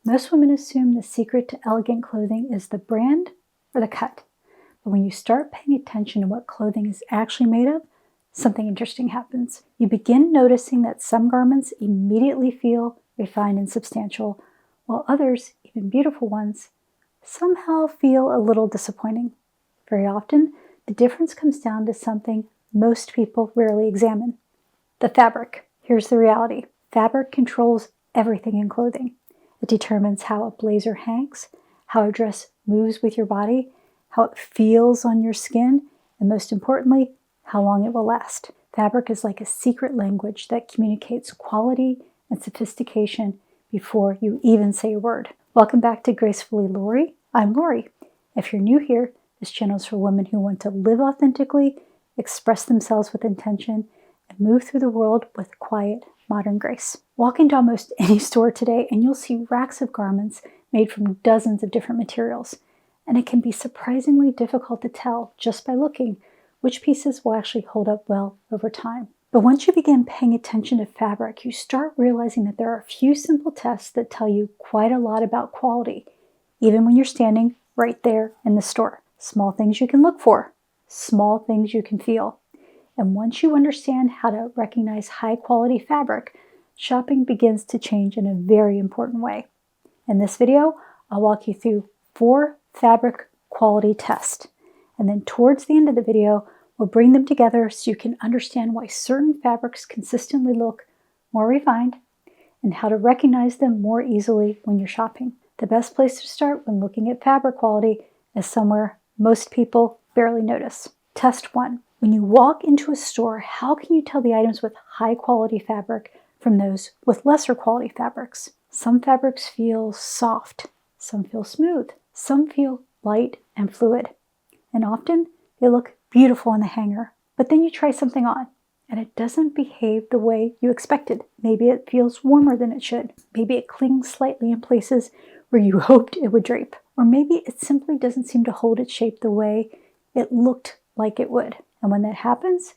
Most women assume the secret to elegant clothing is the brand or the cut. But when you start paying attention to what clothing is actually made of, something interesting happens. You begin noticing that some garments immediately feel refined and substantial, while others, even beautiful ones, somehow feel a little disappointing. Very often, the difference comes down to something most people rarely examine: the fabric. Here's the reality. Fabric controls everything in clothing. It determines how a blazer hangs, how a dress moves with your body, how it feels on your skin, and most importantly, how long it will last. Fabric is like a secret language that communicates quality and sophistication before you even say a word. Welcome back to Gracefully Lori. I'm Lori. If you're new here, this channel is for women who want to live authentically, express themselves with intention, and move through the world with quiet, modern grace. Walk into almost any store today and you'll see racks of garments made from dozens of different materials. And it can be surprisingly difficult to tell just by looking which pieces will actually hold up well over time. But once you begin paying attention to fabric, you start realizing that there are a few simple tests that tell you quite a lot about quality, even when you're standing right there in the store. Small things you can look for, small things you can feel. And once you understand how to recognize high quality fabric, shopping begins to change in a very important way. In this video, I'll walk you through 4 fabric quality tests. And then towards the end of the video, we'll bring them together so you can understand why certain fabrics consistently look more refined and how to recognize them more easily when you're shopping. The best place to start when looking at fabric quality is somewhere most people barely notice. Test 1. When you walk into a store, how can you tell the items with high quality fabric from those with lesser quality fabrics? Some fabrics feel soft, some feel smooth, some feel light and fluid. And often they look beautiful on the hanger, but then you try something on and it doesn't behave the way you expected. Maybe it feels warmer than it should. Maybe it clings slightly in places where you hoped it would drape. Or maybe it simply doesn't seem to hold its shape the way it looked like it would. And when that happens,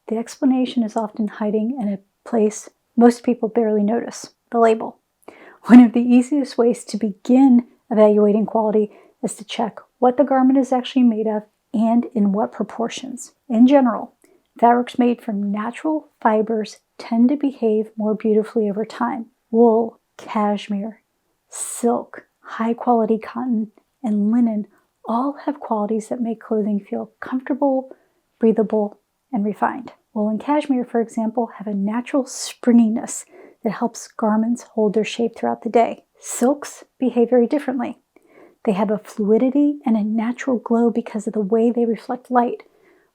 the explanation is often hiding in a place most people barely notice: the label. One of the easiest ways to begin evaluating quality is to check what the garment is actually made of and in what proportions. In general, fabrics made from natural fibers tend to behave more beautifully over time. Wool, cashmere, silk, high-quality cotton, and linen all have qualities that make clothing feel comfortable, breathable, and refined. Wool and cashmere, for example, have a natural springiness that helps garments hold their shape throughout the day. Silks behave very differently. They have a fluidity and a natural glow because of the way they reflect light,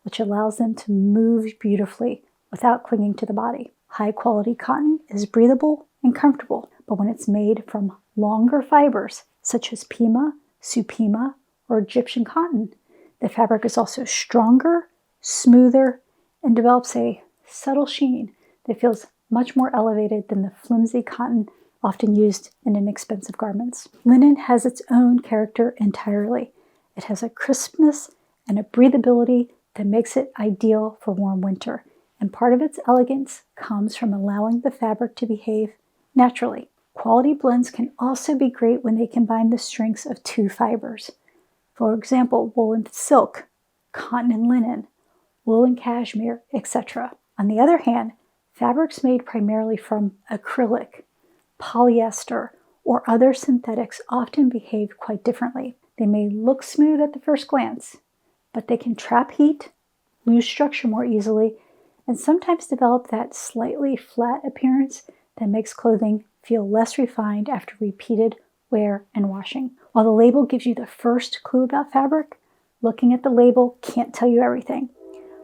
which allows them to move beautifully without clinging to the body. High-quality cotton is breathable and comfortable, but when it's made from longer fibers, such as Pima, Supima, or Egyptian cotton, the fabric is also stronger, smoother, and develops a subtle sheen that feels much more elevated than the flimsy cotton often used in inexpensive garments. Linen has its own character entirely. It has a crispness and a breathability that makes it ideal for warm winter, and part of its elegance comes from allowing the fabric to behave naturally. Quality blends can also be great when they combine the strengths of 2 fibers. For example, wool and silk, cotton and linen, wool and cashmere, etc. On the other hand, fabrics made primarily from acrylic, polyester, or other synthetics often behave quite differently. They may look smooth at the first glance, but they can trap heat, lose structure more easily, and sometimes develop that slightly flat appearance that makes clothing feel less refined after repeated wear and washing. While the label gives you the first clue about fabric, looking at the label can't tell you everything,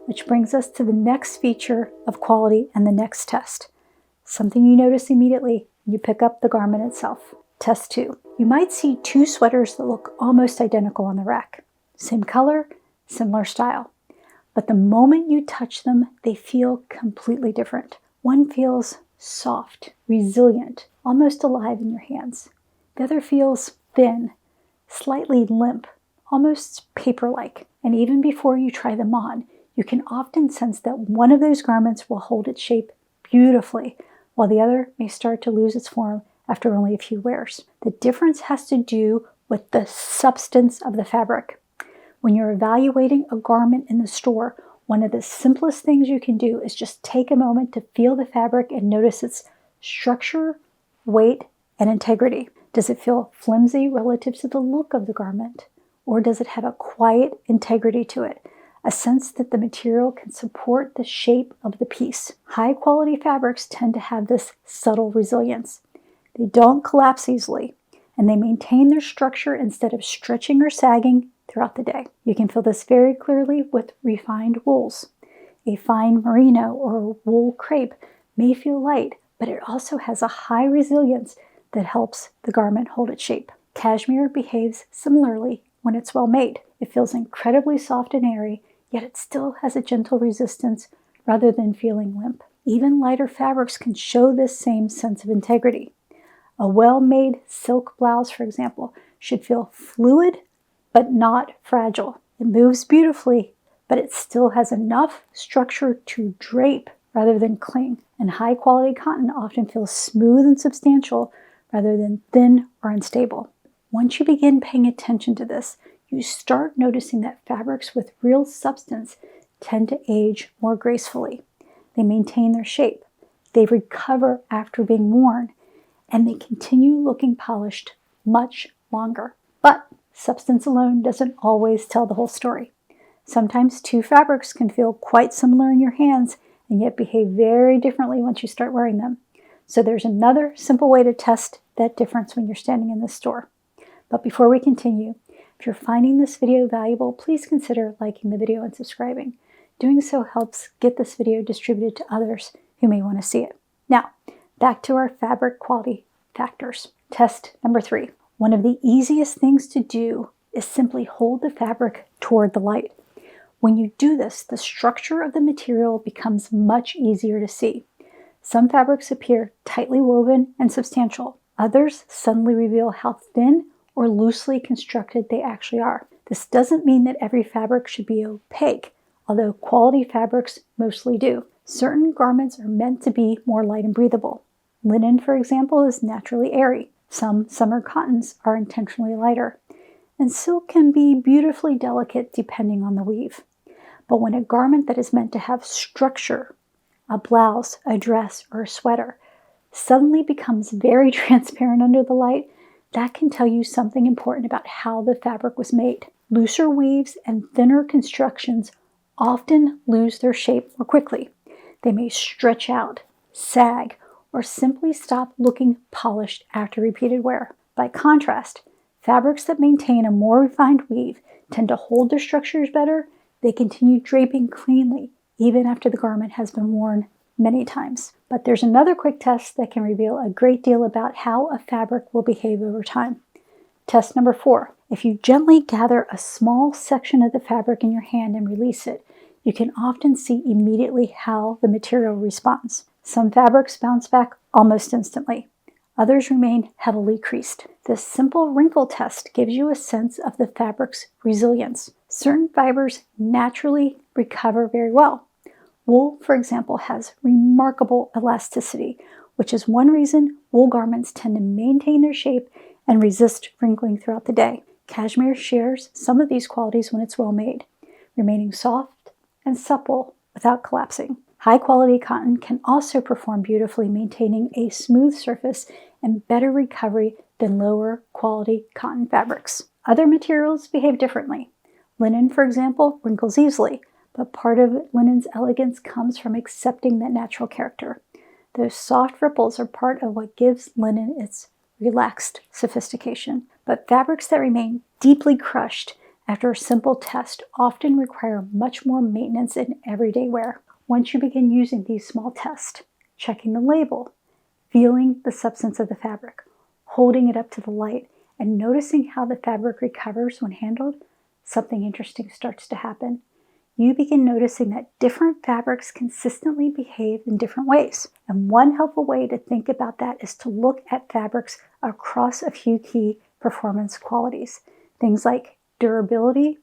which brings us to the next feature of quality and the next test. Something you notice immediately when you pick up the garment itself. Test 2. You might see 2 sweaters that look almost identical on the rack. Same color, similar style. But the moment you touch them, they feel completely different. One feels soft, resilient, almost alive in your hands. The other feels thin, slightly limp, almost paper-like. And even before you try them on, you can often sense that one of those garments will hold its shape beautifully, while the other may start to lose its form after only a few wears. The difference has to do with the substance of the fabric. When you're evaluating a garment in the store, one of the simplest things you can do is just take a moment to feel the fabric and notice its structure, weight, and integrity. Does it feel flimsy relative to the look of the garment? Or does it have a quiet integrity to it? A sense that the material can support the shape of the piece. High quality fabrics tend to have this subtle resilience. They don't collapse easily, and they maintain their structure instead of stretching or sagging throughout the day. You can feel this very clearly with refined wools. A fine merino or wool crepe may feel light, but it also has a high resilience that helps the garment hold its shape. Cashmere behaves similarly when it's well made. It feels incredibly soft and airy, yet it still has a gentle resistance rather than feeling limp. Even lighter fabrics can show this same sense of integrity. A well-made silk blouse, for example, should feel fluid but not fragile. It moves beautifully, but it still has enough structure to drape rather than cling. And high-quality cotton often feels smooth and substantial rather than thin or unstable. Once you begin paying attention to this, you start noticing that fabrics with real substance tend to age more gracefully. They maintain their shape, they recover after being worn, and they continue looking polished much longer. But substance alone doesn't always tell the whole story. Sometimes two fabrics can feel quite similar in your hands and yet behave very differently once you start wearing them. So there's another simple way to test that difference when you're standing in the store. But before we continue, if you're finding this video valuable, please consider liking the video and subscribing. Doing so helps get this video distributed to others who may want to see it. Now, back to our fabric quality factors. Test number 3. One of the easiest things to do is simply hold the fabric toward the light. When you do this, the structure of the material becomes much easier to see. Some fabrics appear tightly woven and substantial. Others suddenly reveal how thin or loosely constructed they actually are. This doesn't mean that every fabric should be opaque, although quality fabrics mostly do. Certain garments are meant to be more light and breathable. Linen, for example, is naturally airy. Some summer cottons are intentionally lighter. And silk can be beautifully delicate depending on the weave. But when a garment that is meant to have structure, a blouse, a dress, or a sweater, suddenly becomes very transparent under the light, that can tell you something important about how the fabric was made. Looser weaves and thinner constructions often lose their shape more quickly. They may stretch out, sag, or simply stop looking polished after repeated wear. By contrast, fabrics that maintain a more refined weave tend to hold their structures better. They continue draping cleanly, even after the garment has been worn many times. But there's another quick test that can reveal a great deal about how a fabric will behave over time. Test number 4. If you gently gather a small section of the fabric in your hand and release it, you can often see immediately how the material responds. Some fabrics bounce back almost instantly. Others remain heavily creased. This simple wrinkle test gives you a sense of the fabric's resilience. Certain fibers naturally recover very well. Wool, for example, has remarkable elasticity, which is one reason wool garments tend to maintain their shape and resist wrinkling throughout the day. Cashmere shares some of these qualities when it's well made, remaining soft and supple without collapsing. High-quality cotton can also perform beautifully, maintaining a smooth surface and better recovery than lower-quality cotton fabrics. Other materials behave differently. Linen, for example, wrinkles easily, but part of linen's elegance comes from accepting that natural character. Those soft ripples are part of what gives linen its relaxed sophistication. But fabrics that remain deeply crushed after a simple test often require much more maintenance in everyday wear. Once you begin using these small tests, checking the label, feeling the substance of the fabric, holding it up to the light, and noticing how the fabric recovers when handled, something interesting starts to happen. You begin noticing that different fabrics consistently behave in different ways. And one helpful way to think about that is to look at fabrics across a few key performance qualities. Things like durability,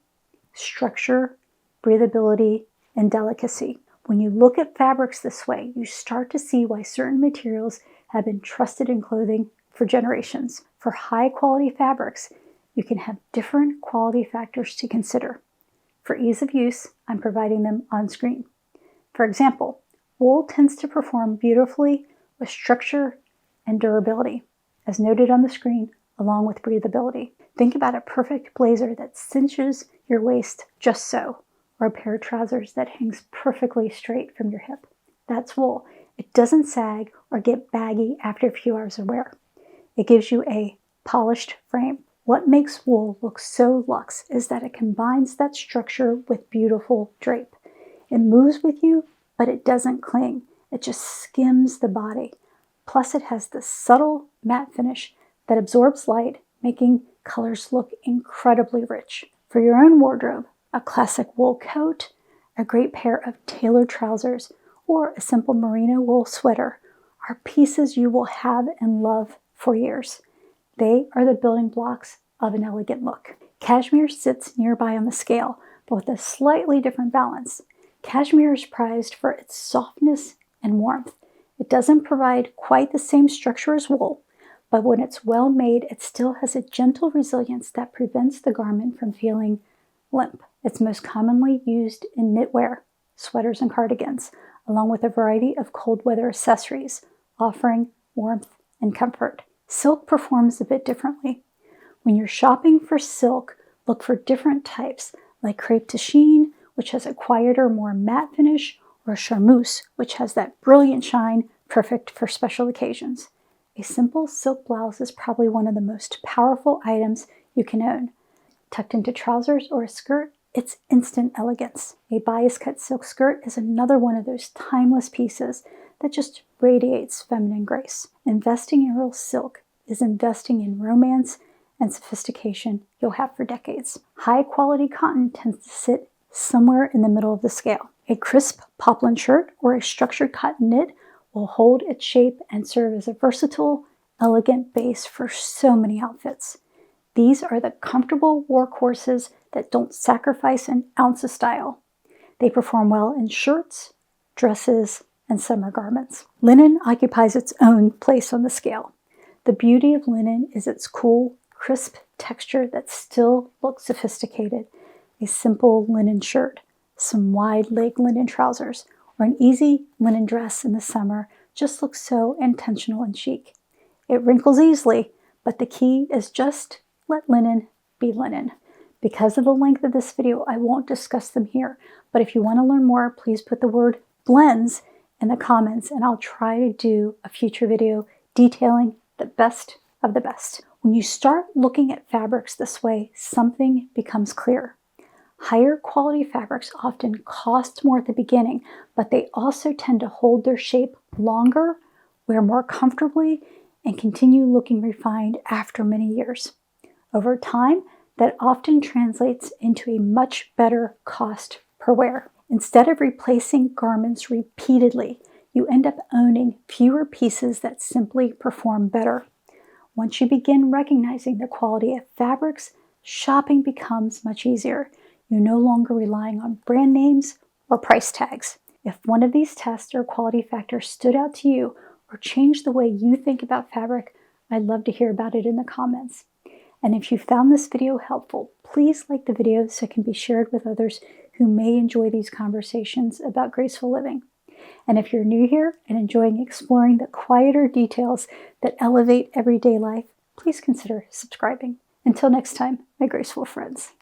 structure, breathability, and delicacy. When you look at fabrics this way, you start to see why certain materials have been trusted in clothing for generations. For high quality fabrics, you can have different quality factors to consider. For ease of use, I'm providing them on screen. For example, wool tends to perform beautifully with structure and durability, as noted on the screen, along with breathability. Think about a perfect blazer that cinches your waist just so, or a pair of trousers that hangs perfectly straight from your hip. That's wool. It doesn't sag or get baggy after a few hours of wear. It gives you a polished frame. What makes wool look so luxe is that it combines that structure with beautiful drape. It moves with you, but it doesn't cling. It just skims the body. Plus, it has the subtle matte finish that absorbs light, making colors look incredibly rich. For your own wardrobe, a classic wool coat, a great pair of tailored trousers, or a simple merino wool sweater are pieces you will have and love for years. They are the building blocks of an elegant look. Cashmere sits nearby on the scale, but with a slightly different balance. Cashmere is prized for its softness and warmth. It doesn't provide quite the same structure as wool, but when it's well made, it still has a gentle resilience that prevents the garment from feeling limp. It's most commonly used in knitwear, sweaters, and cardigans, along with a variety of cold weather accessories, offering warmth and comfort. Silk performs a bit differently. When you're shopping for silk, look for different types, like crepe de chine, which has a quieter, more matte finish, or charmeuse, which has that brilliant shine, perfect for special occasions. A simple silk blouse is probably one of the most powerful items you can own. Tucked into trousers or a skirt, it's instant elegance. A bias-cut silk skirt is another one of those timeless pieces that just radiates feminine grace. Investing in real silk is investing in romance and sophistication you'll have for decades. High-quality cotton tends to sit somewhere in the middle of the scale. A crisp poplin shirt or a structured cotton knit will hold its shape and serve as a versatile, elegant base for so many outfits. These are the comfortable workhorses that don't sacrifice an ounce of style. They perform well in shirts, dresses, and summer garments. Linen occupies its own place on the scale. The beauty of linen is its cool, crisp texture that still looks sophisticated. A simple linen shirt, some wide-leg linen trousers, or an easy linen dress in the summer just looks so intentional and chic. It wrinkles easily, but the key is just let linen be linen. Because of the length of this video, I won't discuss them here, but if you want to learn more, please put the word blends in the comments and I'll try to do a future video detailing the best of the best. When you start looking at fabrics this way, something becomes clear. Higher quality fabrics often cost more at the beginning, but they also tend to hold their shape longer, wear more comfortably, and continue looking refined after many years. Over time, that often translates into a much better cost per wear. Instead of replacing garments repeatedly, you end up owning fewer pieces that simply perform better. Once you begin recognizing the quality of fabrics, shopping becomes much easier. You're no longer relying on brand names or price tags. If one of these tests or quality factors stood out to you or changed the way you think about fabric, I'd love to hear about it in the comments. And if you found this video helpful, please like the video so it can be shared with others who may enjoy these conversations about graceful living. And if you're new here and enjoying exploring the quieter details that elevate everyday life, please consider subscribing. Until next time, my graceful friends.